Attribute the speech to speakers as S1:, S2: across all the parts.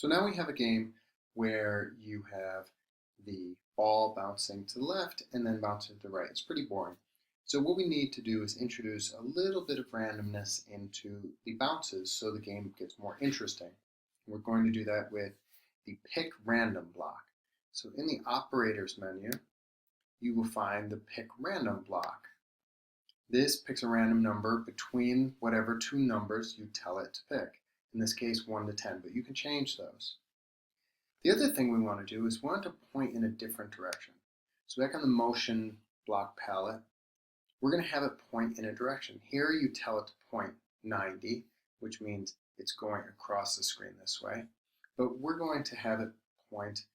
S1: So now we have a game where you have the ball bouncing to the left and then bouncing to the right. It's pretty boring. So what we need to do is introduce a little bit of randomness into the bounces so the game gets more interesting. We're going to do that with the pick random block. So in the operators menu, you will find the pick random block. This picks a random number between whatever two numbers you tell it to pick. In this case, 1 to 10, but you can change those. The other thing we want to do is we want to point in a different direction. So back on the motion block palette, we're going to have it point in a direction. Here you tell it to point 90, which means it's going across the screen this way. But we're going to have it point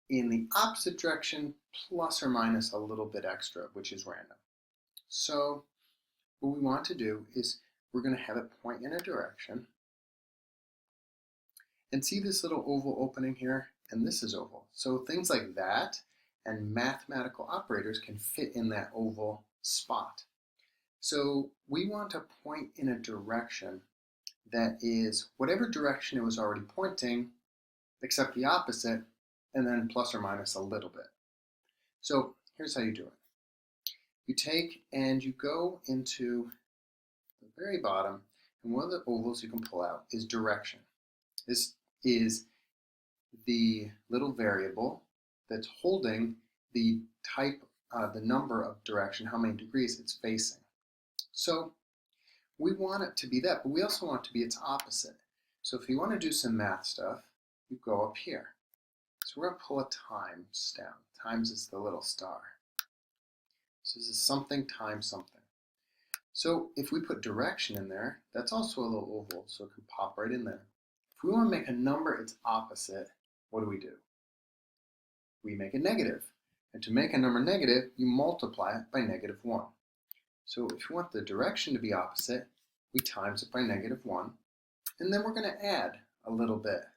S1: in the opposite direction plus or minus a little bit extra, which is random. So what we want to do is we're going to have it point in a direction. And see this little oval opening here? And this is oval. So things like that and mathematical operators can fit in that oval spot. So we want to point in a direction that is whatever direction it was already pointing, except the opposite, and then plus or minus a little bit. So here's how you do it. You take and you go into the very bottom, and one of the ovals you can pull out is direction. This is the little variable that's holding the type, the number of direction, how many degrees it's facing. So we want it to be that, but we also want it to be its opposite. So if you want to do some math stuff, you go up here. So we're going to pull a times down. Times is the little star. So this is something times something. So if we put direction in there, that's also a little oval, so it can pop right in there. If we want to make a number its opposite, what do? We make it negative. And to make a number negative, you multiply it by -1. So if you want the direction to be opposite, we times it by -1. And then we're going to add a little bit.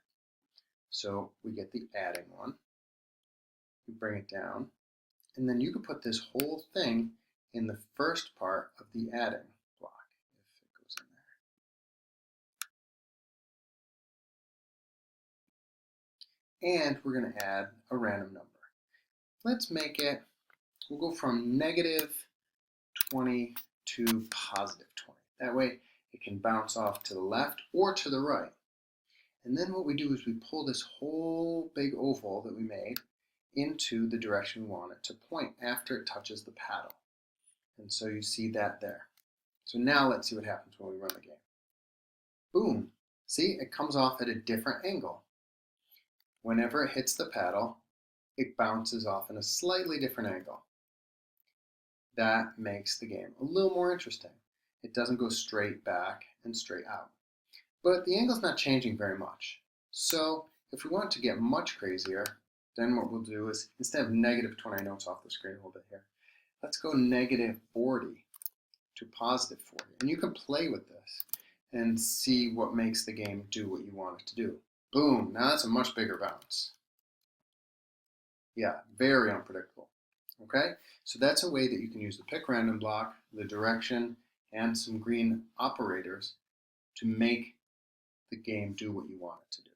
S1: So we get the adding one. We bring it down. And then you can put this whole thing in the first part of the adding block, if it goes in there. And we're going to add a random number. Let's make it, we'll go from -20 to +20. That way it can bounce off to the left or to the right. And then what we do is we pull this whole big oval that we made into the direction we want it to point after it touches the paddle. And so you see that there. So now let's see what happens when we run the game. Boom! See, it comes off at a different angle. Whenever it hits the paddle, it bounces off in a slightly different angle. That makes the game a little more interesting. It doesn't go straight back and straight out. But the angle's not changing very much. So if we want to get much crazier, then what we'll do is, instead of -20, I know it's off the screen a little bit here, let's go -40 to +40. And you can play with this and see what makes the game do what you want it to do. Boom, now that's a much bigger bounce. Yeah, very unpredictable. Okay, so that's a way that you can use the pick random block, the direction, and some green operators to make the game do what you want it to do.